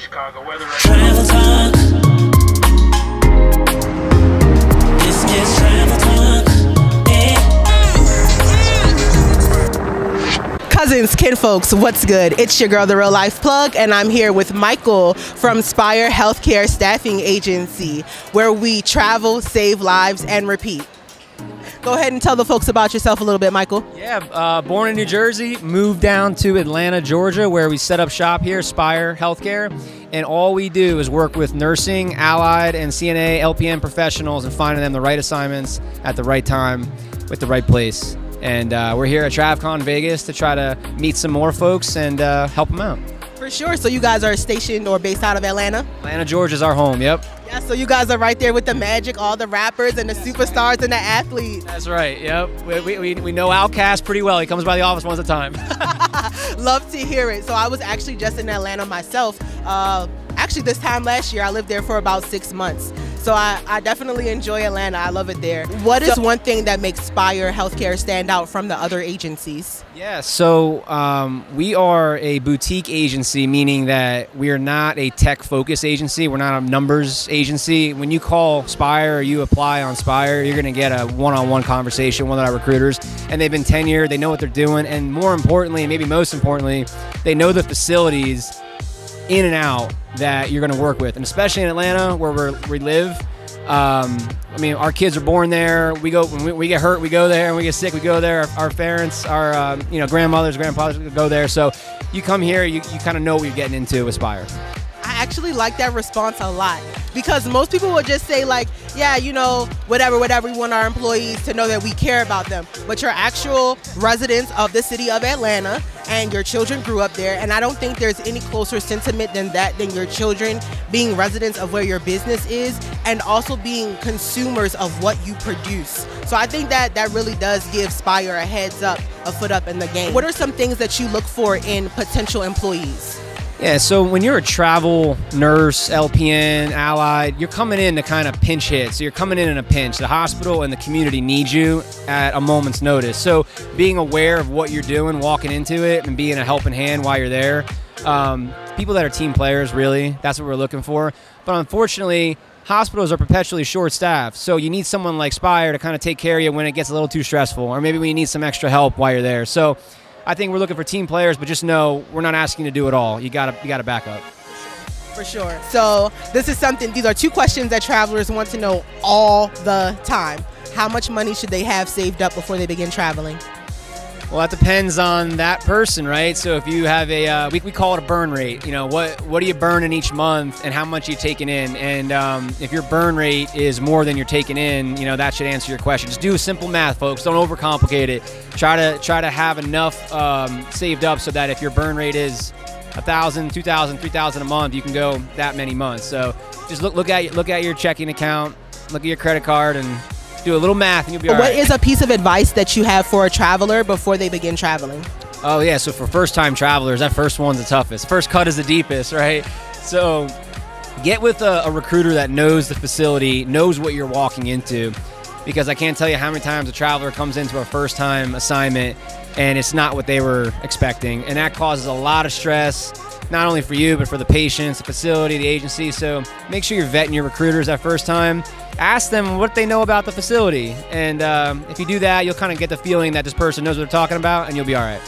Chicago weather. Travel talk. This is travel talk. Cousins, kinfolks, what's good? It's your girl, The Real Life Plug, and I'm here with Michael from Spire Healthcare Staffing Agency, where we travel, save lives, and repeat. Go ahead and tell the folks about yourself a little bit, Michael. Yeah, born in New Jersey, moved down to Atlanta, Georgia, where we set up shop here, Spire Healthcare, and all we do is work with nursing, allied, and CNA, LPN professionals and finding them the right assignments at the right time with the right place. And we're here at TravCon Vegas to try to meet some more folks and help them out. For sure. So you guys are stationed or based out of Atlanta? Atlanta, Georgia is our home, yep. Yeah, so you guys are right there with the magic, all the rappers and the superstars and the athletes. That's right, yep. We know Outkast pretty well. He comes by the office once at a time. Love to hear it. So I was actually just in Atlanta myself. Actually, this time last year, I lived there for about 6 months. So I definitely enjoy Atlanta. I love it there. What is one thing that makes Spire Healthcare stand out from the other agencies? Yeah, so we are a boutique agency, meaning that we are not a tech-focused agency. We're not a numbers agency. When you call Spire or you apply on Spire, you're going to get a one-on-one conversation with our recruiters, and they've been tenured. They know what they're doing, and more importantly, and maybe most importantly, they know the facilities in and out that you're going to work with, and especially in Atlanta where we live. I mean, our kids are born there. We go when we get hurt, we go there, and we get sick, we go there. Our parents, our grandmothers, grandfathers go there. So you come here, you kind of know what you're getting into with Spire. I actually like that response a lot, because most people would just say like, yeah, you know, whatever, we want our employees to know that we care about them. But you're actual residents of the city of Atlanta, and your children grew up there, and I don't think there's any closer sentiment than that, than your children being residents of where your business is and also being consumers of what you produce. So I think that really does give Spire a heads up, a foot up in the game. What are some things that you look for in potential employees? Yeah, so when you're a travel nurse, LPN, allied, you're coming in to kind of pinch hit. So you're coming in a pinch. The hospital and the community need you at a moment's notice. So being aware of what you're doing, walking into it, and being a helping hand while you're there. People that are team players, really, that's what we're looking for. But unfortunately, hospitals are perpetually short-staffed. So you need someone like Spire to kind of take care of you when it gets a little too stressful, or maybe when you need some extra help while you're there. So I think we're looking for team players, but just know we're not asking you to do it all. You gotta back up. For sure. So these are two questions that travelers want to know all the time. How much money should they have saved up before they begin traveling? Well, that depends on that person, right? So if you have a, we call it a burn rate. You know, what are you burning each month and how much are you taking in? And if your burn rate is more than you're taking in, you know, that should answer your question. Just do simple math, folks. Don't overcomplicate it. Try to have enough saved up so that if your burn rate is $1,000, $2,000, $3,000 a month, you can go that many months. So just look at your checking account, look at your credit card, and do a little math and you'll be all right. What is a piece of advice that you have for a traveler before they begin traveling? Oh yeah, so for first-time travelers, that first one's the toughest. First cut is the deepest, right? So get with a recruiter that knows the facility, knows what you're walking into, because I can't tell you how many times a traveler comes into a first-time assignment and it's not what they were expecting, and that causes a lot of stress, not only for you, but for the patients, the facility, the agency. So make sure you're vetting your recruiters that first time. Ask them what they know about the facility. And if you do that, you'll kind of get the feeling that this person knows what they're talking about, and you'll be all right.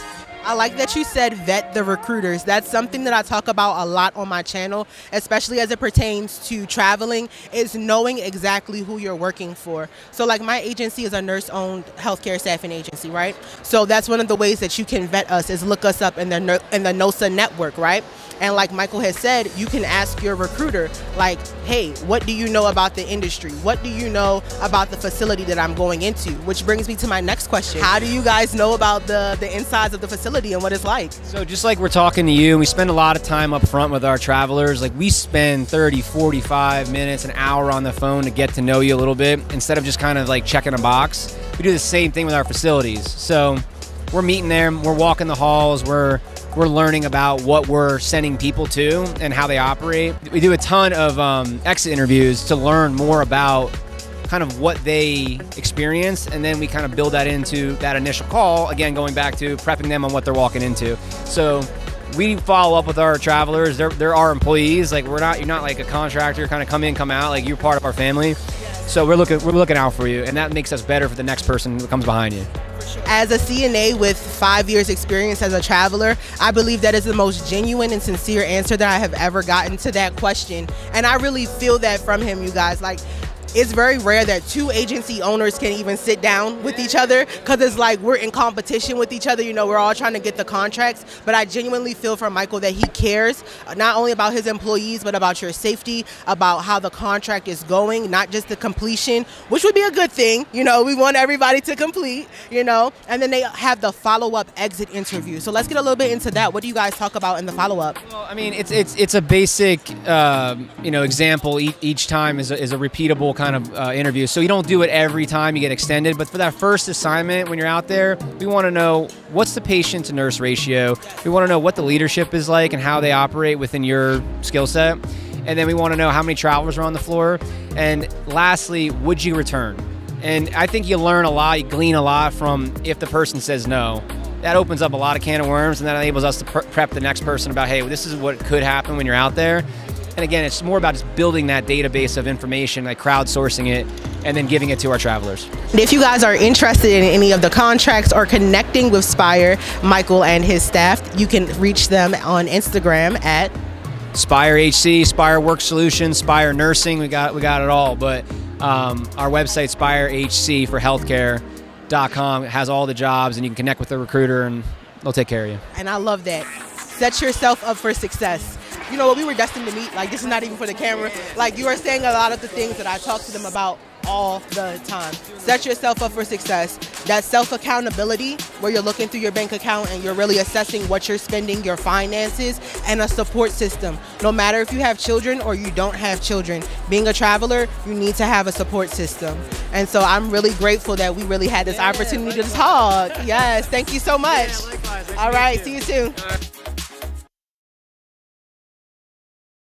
I like that you said vet the recruiters. That's something that I talk about a lot on my channel, especially as it pertains to traveling, is knowing exactly who you're working for. So like my agency is a nurse-owned healthcare staffing agency, right? So that's one of the ways that you can vet us is look us up in the NOSA network, right? And like Michael has said, you can ask your recruiter, like, hey, what do you know about the industry? What do you know about the facility that I'm going into? Which brings me to my next question. How do you guys know about the insides of the facility and what it's like? So just like we're talking to you, and we spend a lot of time up front with our travelers. Like we spend 30, 45 minutes, an hour on the phone to get to know you a little bit instead of just kind of like checking a box. We do the same thing with our facilities. So we're meeting them, we're walking the halls, we're learning about what we're sending people to and how they operate. We do a ton of exit interviews to learn more about kind of what they experienced, and then we kind of build that into that initial call, again, going back to prepping them on what they're walking into. So we follow up with our travelers. They're our employees. Like you're not like a contractor, kind of come in, come out. Like you're part of our family. So we're looking out for you, and that makes us better for the next person that comes behind you. As a CNA with 5 years experience as a traveler, I believe that is the most genuine and sincere answer that I have ever gotten to that question. And I really feel that from him, you guys. Like, it's very rare that two agency owners can even sit down with each other, because it's like we're in competition with each other. You know, we're all trying to get the contracts. But I genuinely feel for Michael that he cares not only about his employees, but about your safety, about how the contract is going, not just the completion, which would be a good thing. You know, we want everybody to complete, you know, and then they have the follow-up exit interview. So let's get a little bit into that. What do you guys talk about in the follow-up? Well, I mean, it's a basic, you know, example. Each time is a repeatable kind of interview. So you don't do it every time you get extended, but for that first assignment when you're out there, we want to know what's the patient to nurse ratio. We want to know what the leadership is like and how they operate within your skill set. And then we want to know how many travelers are on the floor. And lastly, would you return? And I think you learn a lot, you glean a lot from if the person says no. That opens up a lot of can of worms, and that enables us to prep the next person about, hey, well, this is what could happen when you're out there. And again, it's more about just building that database of information, like crowdsourcing it, and then giving it to our travelers. If you guys are interested in any of the contracts or connecting with Spire, Michael and his staff, you can reach them on Instagram at Spire HC, Spire Work Solutions, Spire Nursing. We got it all. But our website, Spire HC for healthcare.com, has all the jobs, and you can connect with the recruiter, and they'll take care of you. And I love that. Set yourself up for success. You know what, we were destined to meet. Like, this is not even for the camera. Like, you are saying a lot of the things that I talk to them about all the time. Set yourself up for success. That self-accountability, where you're looking through your bank account and you're really assessing what you're spending, your finances, and a support system. No matter if you have children or you don't have children, being a traveler, you need to have a support system. And so I'm really grateful that we really had this opportunity to talk. Yes, thank you so much. Yeah, likewise. All right, see you soon.